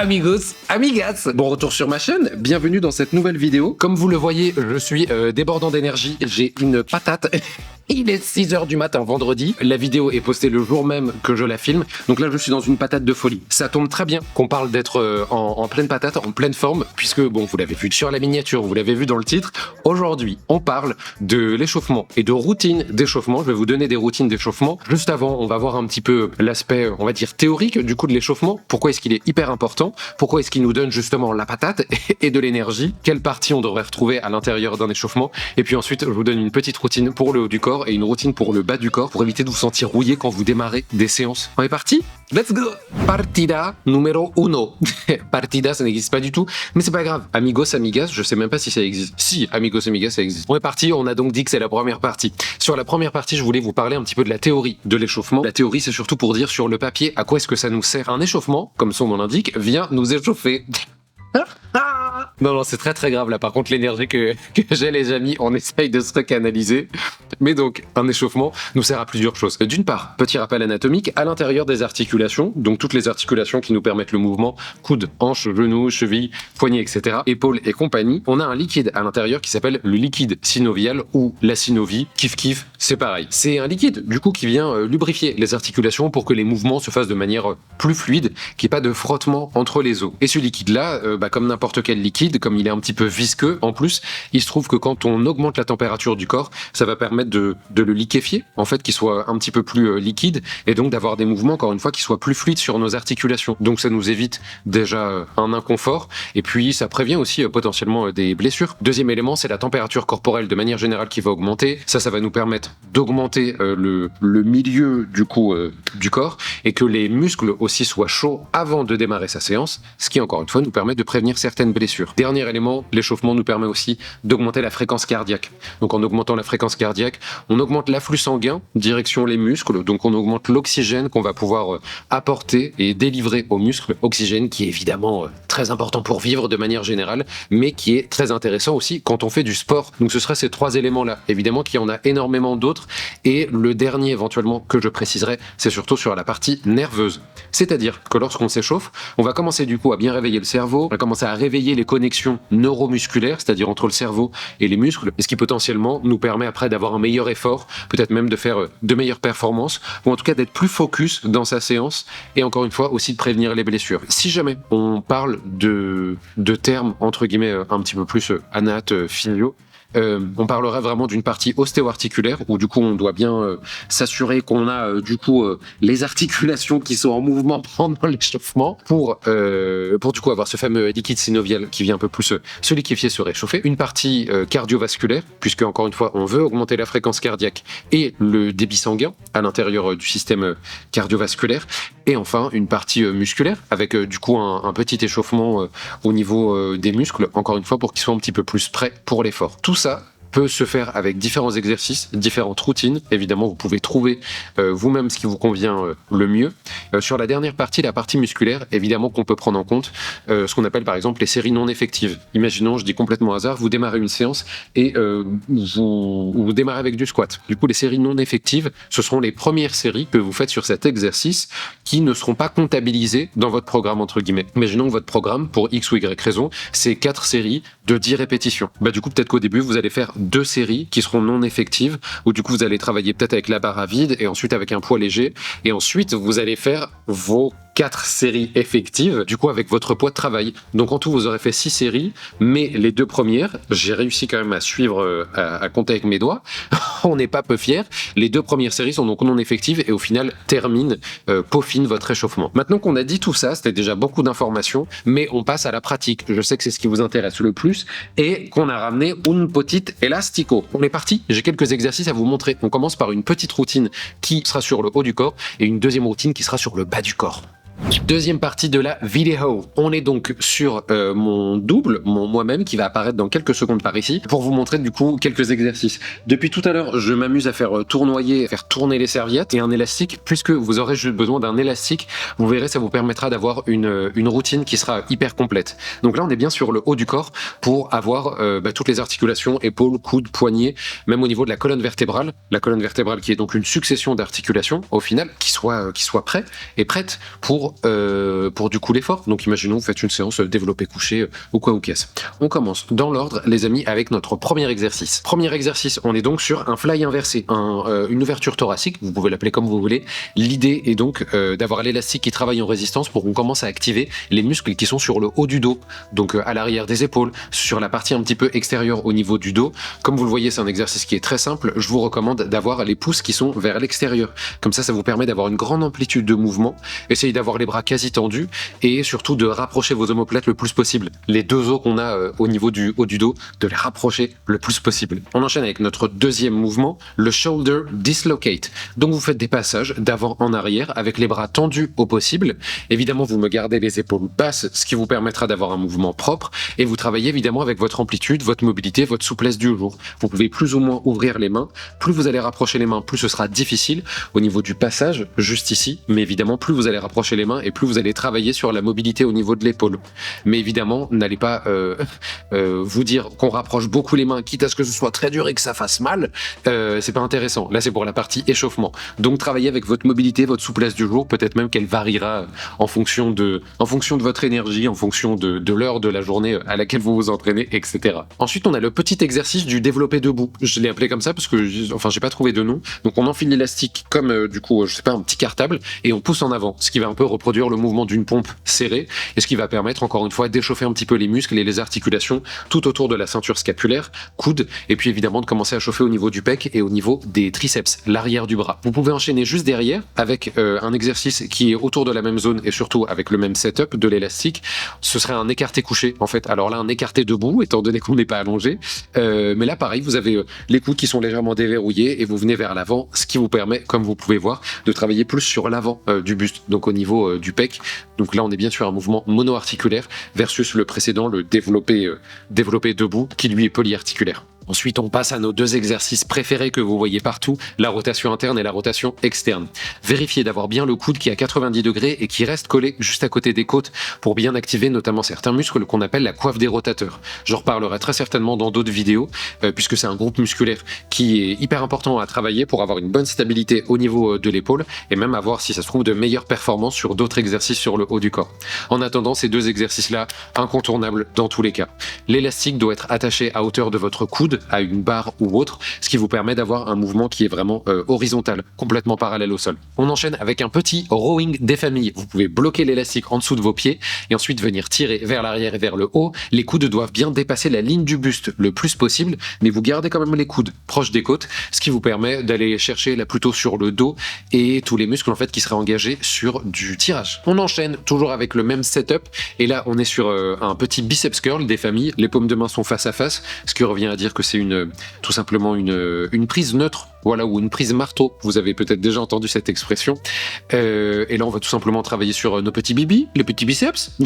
Amigos, amigas, bon retour sur ma chaîne, bienvenue dans cette nouvelle vidéo. Comme vous le voyez, je suis débordant d'énergie, j'ai une patate. Il est 6h du matin vendredi, la vidéo est postée le jour même que je la filme, donc là je suis dans une patate de folie. Ça tombe très bien qu'on parle d'être en pleine patate, en pleine forme, puisque bon, vous l'avez vu sur la miniature, vous l'avez vu dans le titre. Aujourd'hui, on parle de l'échauffement et de routine d'échauffement. Je vais vous donner des routines d'échauffement. Juste avant, on va voir un petit peu l'aspect, on va dire, théorique du coup de l'échauffement. Pourquoi est-ce qu'il est hyper important? Pourquoi est-ce qu'il nous donne justement la patate et de l'énergie? Quelle partie on devrait retrouver à l'intérieur d'un échauffement? Et puis ensuite, je vous donne une petite routine pour le haut du corps et une routine pour le bas du corps pour éviter de vous sentir rouillé quand vous démarrez des séances. On est parti? Let's go! Partida numéro uno. Partida, ça n'existe pas du tout, mais c'est pas grave. Amigos, amigas, je sais même pas si ça existe. Si, amigos, amigas, ça existe. On est parti, on a donc dit que c'est la première partie. Sur la première partie, je voulais vous parler un petit peu de la théorie de l'échauffement. La théorie, c'est surtout pour dire sur le papier à quoi est-ce que ça nous sert. Un échauffement, comme son nom l'indique, vient nous échauffer. Non, c'est très très grave là. Par contre, l'énergie que j'ai, les amis, on essaye de se recanaliser. Mais donc, un échauffement nous sert à plusieurs choses. D'une part, petit rappel anatomique, à l'intérieur des articulations, donc toutes les articulations qui nous permettent le mouvement, coude, hanche, genou, cheville, poignet, etc., épaules et compagnie, on a un liquide à l'intérieur qui s'appelle le liquide synovial ou la synovie. Kiff kiff, c'est pareil. C'est un liquide, du coup, qui vient lubrifier les articulations pour que les mouvements se fassent de manière plus fluide, qu'il n'y ait pas de frottement entre les os. Et ce liquide-là, comme n'importe quel liquide, comme il est un petit peu visqueux, en plus, il se trouve que quand on augmente la température du corps, ça va permettre de le liquéfier, en fait, qu'il soit un petit peu plus liquide, et donc d'avoir des mouvements, encore une fois, qui soient plus fluides sur nos articulations. Donc ça nous évite déjà un inconfort, et puis ça prévient aussi potentiellement des blessures. Deuxième élément, c'est la température corporelle de manière générale qui va augmenter. Ça va nous permettre d'augmenter le milieu du coup du corps, et que les muscles aussi soient chauds avant de démarrer sa séance, ce qui, encore une fois, nous permet de prévenir certaines blessures. Dernier élément, l'échauffement nous permet aussi d'augmenter la fréquence cardiaque. Donc en augmentant la fréquence cardiaque, on augmente l'afflux sanguin direction les muscles, donc on augmente l'oxygène qu'on va pouvoir apporter et délivrer aux muscles, oxygène qui est évidemment très important pour vivre de manière générale, mais qui est très intéressant aussi quand on fait du sport. Donc ce seraient ces trois éléments-là. Évidemment qu'il y en a énormément d'autres, et le dernier éventuellement que je préciserai, c'est surtout sur la partie nerveuse. C'est-à-dire que lorsqu'on s'échauffe, on va commencer du coup à bien réveiller le cerveau, on va commencer à réveiller les connexions neuromusculaires, c'est-à-dire entre le cerveau et les muscles, et ce qui potentiellement nous permet après d'avoir un meilleur effort, peut-être même de faire de meilleures performances, ou en tout cas d'être plus focus dans sa séance, et encore une fois aussi de prévenir les blessures. Si jamais on parle de termes entre guillemets un petit peu plus physio, on parlerait vraiment d'une partie ostéo-articulaire où du coup on doit bien s'assurer qu'on a du coup les articulations qui sont en mouvement pendant l'échauffement pour du coup avoir ce fameux liquide synovial qui vient un peu plus se liquéfier, se réchauffer. Une partie cardiovasculaire, puisque encore une fois on veut augmenter la fréquence cardiaque et le débit sanguin à l'intérieur du système cardiovasculaire. Et enfin une partie musculaire avec du coup un petit échauffement au niveau des muscles, encore une fois pour qu'ils soient un petit peu plus prêts pour l'effort. Tout ça peut se faire avec différents exercices, différentes routines. Évidemment, vous pouvez trouver vous-même ce qui vous convient le mieux. Sur la dernière partie, la partie musculaire, évidemment qu'on peut prendre en compte ce qu'on appelle par exemple les séries non effectives. Imaginons, je dis complètement hasard, vous démarrez une séance et vous démarrez avec du squat. Du coup, les séries non effectives, ce seront les premières séries que vous faites sur cet exercice qui ne seront pas comptabilisées dans votre programme, entre guillemets. Imaginons que votre programme, pour X ou Y raison, c'est 4 séries de 10 répétitions. Du coup, peut-être qu'au début, vous allez faire 2 séries qui seront non effectives, où du coup vous allez travailler peut-être avec la barre à vide et ensuite avec un poids léger, et ensuite vous allez faire vos 4 séries effectives, du coup avec votre poids de travail. Donc en tout vous aurez fait 6 séries, mais les 2 premières, j'ai réussi quand même à suivre, à compter avec mes doigts, on n'est pas peu fiers, les 2 premières séries sont donc non effectives et au final peaufinent votre échauffement. Maintenant qu'on a dit tout ça, c'était déjà beaucoup d'informations, mais on passe à la pratique. Je sais que c'est ce qui vous intéresse le plus et qu'on a ramené une petite élastico. On est parti, j'ai quelques exercices à vous montrer. On commence par une petite routine qui sera sur le haut du corps et une deuxième routine qui sera sur le bas du corps. Deuxième partie de la vidéo. On est donc sur mon double, mon moi-même qui va apparaître dans quelques secondes par ici pour vous montrer du coup quelques exercices. Depuis tout à l'heure, je m'amuse à faire tournoyer, faire tourner les serviettes et un élastique. Puisque vous aurez juste besoin d'un élastique, vous verrez, ça vous permettra d'avoir une routine qui sera hyper complète. Donc là, on est bien sur le haut du corps pour avoir toutes les articulations, épaules, coudes, poignets, même au niveau de la colonne vertébrale. La colonne vertébrale qui est donc une succession d'articulations au final qui soit prête pour pour du coup l'effort. Donc imaginons vous faites une séance développé couché ou quoi ou qu'est-ce. On commence dans l'ordre les amis avec notre premier exercice. Premier exercice, on est donc sur un fly inversé, une ouverture thoracique, vous pouvez l'appeler comme vous voulez. L'idée est donc d'avoir l'élastique qui travaille en résistance pour qu'on commence à activer les muscles qui sont sur le haut du dos, donc à l'arrière des épaules, sur la partie un petit peu extérieure au niveau du dos. Comme vous le voyez, c'est un exercice qui est très simple. Je vous recommande d'avoir les pouces qui sont vers l'extérieur. Comme ça vous permet d'avoir une grande amplitude de mouvement. Essayez d'avoir les bras quasi tendus et surtout de rapprocher vos omoplates le plus possible. Les deux os qu'on a au niveau du haut du dos, de les rapprocher le plus possible. On enchaîne avec notre deuxième mouvement, le shoulder dislocate. Donc vous faites des passages d'avant en arrière avec les bras tendus au possible. Évidemment, vous me gardez les épaules basses, ce qui vous permettra d'avoir un mouvement propre et vous travaillez évidemment avec votre amplitude, votre mobilité, votre souplesse du jour. Vous pouvez plus ou moins ouvrir les mains. Plus vous allez rapprocher les mains, plus ce sera difficile au niveau du passage, juste ici. Mais évidemment, plus vous allez rapprocher les mains et plus vous allez travailler sur la mobilité au niveau de l'épaule. Mais évidemment, n'allez pas vous dire qu'on rapproche beaucoup les mains, quitte à ce que ce soit très dur et que ça fasse mal. C'est pas intéressant. Là, c'est pour la partie échauffement. Donc, travaillez avec votre mobilité, votre souplesse du jour. Peut-être même qu'elle variera en fonction de votre énergie, en fonction de l'heure de la journée à laquelle vous vous entraînez, etc. Ensuite, on a le petit exercice du développé debout. Je l'ai appelé comme ça parce que, j'ai pas trouvé de nom. Donc, on enfile l'élastique comme, du coup, je sais pas, un petit cartable et on pousse en avant, ce qui va un peu reproduire le mouvement d'une pompe serrée et ce qui va permettre, encore une fois, d'échauffer un petit peu les muscles et les articulations tout autour de la ceinture scapulaire, coude, et puis évidemment de commencer à chauffer au niveau du pec et au niveau des triceps, l'arrière du bras. Vous pouvez enchaîner juste derrière avec un exercice qui est autour de la même zone et surtout avec le même setup de l'élastique. Ce serait un écarté couché en fait. Alors là, un écarté debout, étant donné qu'on n'est pas allongé. Mais là, pareil, vous avez les coudes qui sont légèrement déverrouillés et vous venez vers l'avant, ce qui vous permet, comme vous pouvez voir, de travailler plus sur l'avant du buste, donc au niveau du pec. Donc là, on est bien sur un mouvement monoarticulaire versus le précédent, le développé debout, qui lui est polyarticulaire. Ensuite, on passe à nos deux exercices préférés que vous voyez partout, la rotation interne et la rotation externe. Vérifiez d'avoir bien le coude qui est à 90 degrés et qui reste collé juste à côté des côtes pour bien activer notamment certains muscles qu'on appelle la coiffe des rotateurs. J'en reparlerai très certainement dans d'autres vidéos puisque c'est un groupe musculaire qui est hyper important à travailler pour avoir une bonne stabilité au niveau de l'épaule et même avoir, si ça se trouve, de meilleures performances sur d'autres exercices sur le haut du corps. En attendant, ces deux exercices-là, incontournables dans tous les cas. L'élastique doit être attaché à hauteur de votre coude, à une barre ou autre, ce qui vous permet d'avoir un mouvement qui est vraiment horizontal, complètement parallèle au sol. On enchaîne avec un petit rowing des familles. Vous pouvez bloquer l'élastique en dessous de vos pieds et ensuite venir tirer vers l'arrière et vers le haut. Les coudes doivent bien dépasser la ligne du buste le plus possible, mais vous gardez quand même les coudes proches des côtes, ce qui vous permet d'aller chercher là plutôt sur le dos et tous les muscles en fait qui seraient engagés sur du tirage. On enchaîne toujours avec le même setup et là on est sur un petit biceps curl des familles. Les paumes de main sont face à face, ce qui revient à dire que c'est tout simplement une prise neutre, voilà, ou une prise marteau. Vous avez peut-être déjà entendu cette expression. Et là, on va tout simplement travailler sur nos petits bibis, les petits biceps.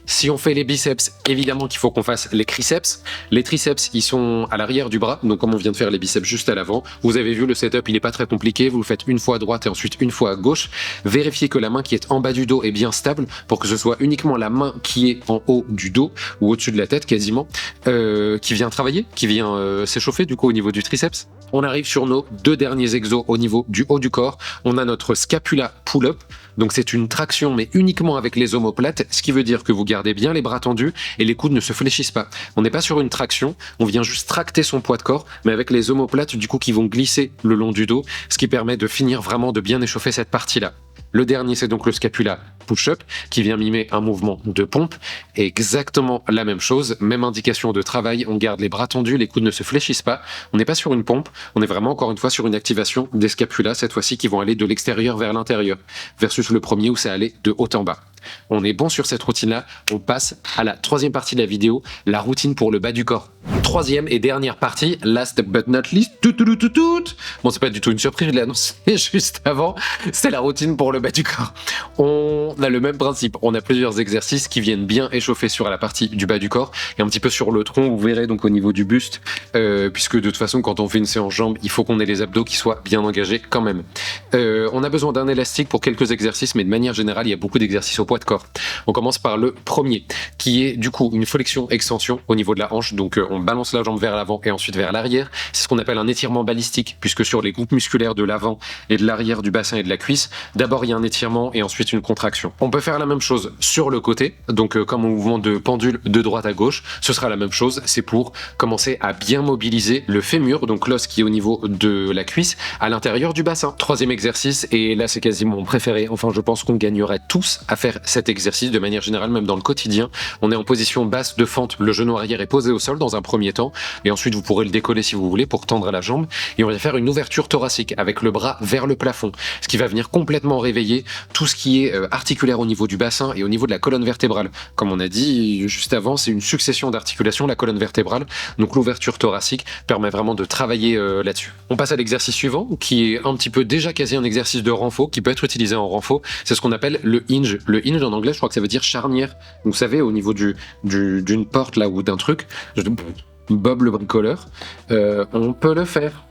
Si on fait les biceps, évidemment qu'il faut qu'on fasse les triceps. Les triceps, ils sont à l'arrière du bras, donc comme on vient de faire les biceps juste à l'avant. Vous avez vu, le setup, il n'est pas très compliqué. Vous le faites une fois à droite et ensuite une fois à gauche. Vérifiez que la main qui est en bas du dos est bien stable pour que ce soit uniquement la main qui est en haut du dos ou au-dessus de la tête quasiment, qui vient travailler, qui vient s'échauffer du coup au niveau du triceps. On arrive sur nos deux derniers exos au niveau du haut du corps. On a notre scapula pull-up. Donc c'est une traction mais uniquement avec les omoplates, ce qui veut dire que vous gardez bien les bras tendus et les coudes ne se fléchissent pas. On n'est pas sur une traction, on vient juste tracter son poids de corps, mais avec les omoplates du coup qui vont glisser le long du dos, ce qui permet de finir vraiment de bien échauffer cette partie-là. Le dernier, c'est donc le scapula push-up qui vient mimer un mouvement de pompe. Exactement la même chose, même indication de travail. On garde les bras tendus, les coudes ne se fléchissent pas. On n'est pas sur une pompe, on est vraiment encore une fois sur une activation des scapulas, cette fois-ci qui vont aller de l'extérieur vers l'intérieur, versus le premier où ça allait de haut en bas. On est bon sur cette routine-là. On passe à la troisième partie de la vidéo, la routine pour le bas du corps. Troisième et dernière partie, last but not least. Bon, c'est pas du tout une surprise, je l'ai annoncé juste avant. C'est la routine pour le bas du corps. On a le même principe. On a plusieurs exercices qui viennent bien échauffer sur la partie du bas du corps et un petit peu sur le tronc, vous verrez, donc au niveau du buste, puisque de toute façon, quand on fait une séance jambes, il faut qu'on ait les abdos qui soient bien engagés quand même. On a besoin d'un élastique pour quelques exercices, mais de manière générale, il y a beaucoup d'exercices au poids poids de corps. On commence par le premier, qui est du coup une flexion-extension au niveau de la hanche. Donc on balance la jambe vers l'avant et ensuite vers l'arrière. C'est ce qu'on appelle un étirement balistique, puisque sur les groupes musculaires de l'avant et de l'arrière du bassin et de la cuisse, d'abord il y a un étirement et ensuite une contraction. On peut faire la même chose sur le côté, donc comme un mouvement de pendule de droite à gauche, ce sera la même chose. C'est pour commencer à bien mobiliser le fémur, donc l'os qui est au niveau de la cuisse, à l'intérieur du bassin. Troisième exercice, et là c'est quasiment mon préféré, enfin je pense qu'on gagnerait tous à faire cet exercice de manière générale, même dans le quotidien. On est en position basse de fente, le genou arrière est posé au sol dans un premier temps, et ensuite vous pourrez le décoller si vous voulez pour tendre la jambe, et on va faire une ouverture thoracique avec le bras vers le plafond, ce qui va venir complètement réveiller tout ce qui est articulaire au niveau du bassin et au niveau de la colonne vertébrale. Comme on a dit juste avant, c'est une succession d'articulations, la colonne vertébrale, donc l'ouverture thoracique permet vraiment de travailler là-dessus. On passe à l'exercice suivant, qui est un petit peu déjà quasi un exercice de renfort, qui peut être utilisé en renfort, c'est ce qu'on appelle le hinge. Le hinge en anglais, je crois que ça veut dire charnière. Donc, vous savez, au niveau d'une porte là ou d'un truc, Bob le bricoleur, on peut le faire.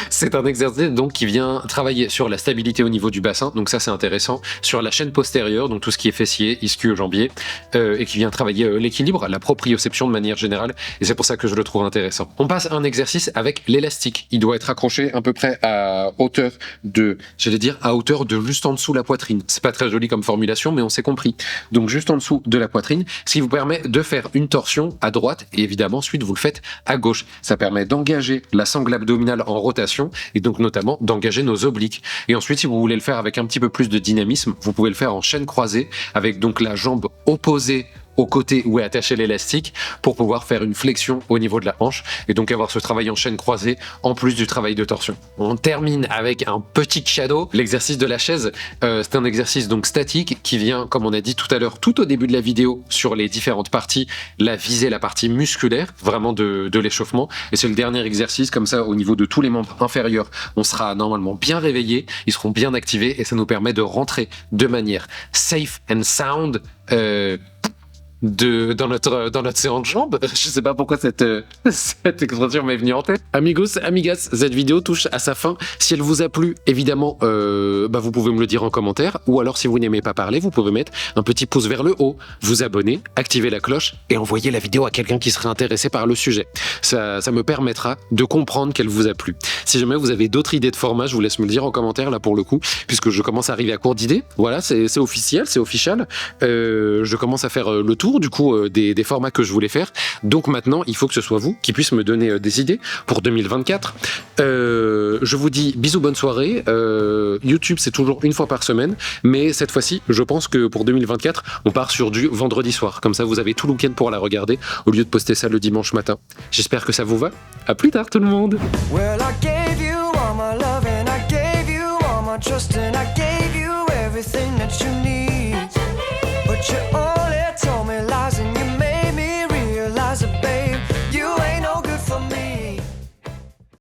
C'est un exercice donc qui vient travailler sur la stabilité au niveau du bassin, donc ça c'est intéressant, sur la chaîne postérieure, donc tout ce qui est fessier, ischio-jambier, et qui vient travailler l'équilibre, la proprioception de manière générale, et c'est pour ça que je le trouve intéressant. On passe à un exercice avec l'élastique. Il doit être accroché à peu près à hauteur de, j'allais dire à hauteur de juste en dessous la poitrine. C'est pas très joli comme formulation, mais on s'est compris. Donc juste en dessous de la poitrine, ce qui vous permet de faire une torsion à droite, et évidemment ensuite vous le faites à gauche. Ça permet d'engager la sangle abdominale en rotation et donc notamment d'engager nos obliques. Et ensuite, si vous voulez le faire avec un petit peu plus de dynamisme, vous pouvez le faire en chaîne croisée avec donc la jambe opposée au côté où est attaché l'élastique pour pouvoir faire une flexion au niveau de la hanche et donc avoir ce travail en chaîne croisée en plus du travail de torsion. On termine avec un petit shadow, l'exercice de la chaise. C'est un exercice donc statique qui vient, comme on a dit tout à l'heure, tout au début de la vidéo sur les différentes parties, viser la partie musculaire, vraiment de l'échauffement. Et c'est le dernier exercice, comme ça au niveau de tous les membres inférieurs, on sera normalement bien réveillé, ils seront bien activés et ça nous permet de rentrer de manière safe and sound dans notre séance de jambes. Je sais pas pourquoi cette expression m'est venue en tête. Amigos, amigas, cette vidéo touche à sa fin. Si elle vous a plu, évidemment, vous pouvez me le dire en commentaire, ou alors si vous n'aimez pas parler, vous pouvez mettre un petit pouce vers le haut, vous abonner, activer la cloche et envoyer la vidéo à quelqu'un qui serait intéressé par le sujet. Ça me permettra de comprendre qu'elle vous a plu. Si jamais vous avez d'autres idées de format, je vous laisse me le dire en commentaire là pour le coup, puisque je commence à arriver à court d'idées. Voilà, c'est officiel, c'est official. Je commence à faire le tour du coup des formats que je voulais faire. Donc maintenant, il faut que ce soit vous qui puissiez me donner des idées pour 2024. Je vous dis bisous, bonne soirée. YouTube, c'est toujours une fois par semaine, mais cette fois-ci, je pense que pour 2024, on part sur du vendredi soir. Comme ça, vous avez tout le week-end pour la regarder au lieu de poster ça le dimanche matin. J'espère que ça vous va. À plus tard, tout le monde. Well, I gave you all my love and I gave you all my trust and I gave you everything that you need. But you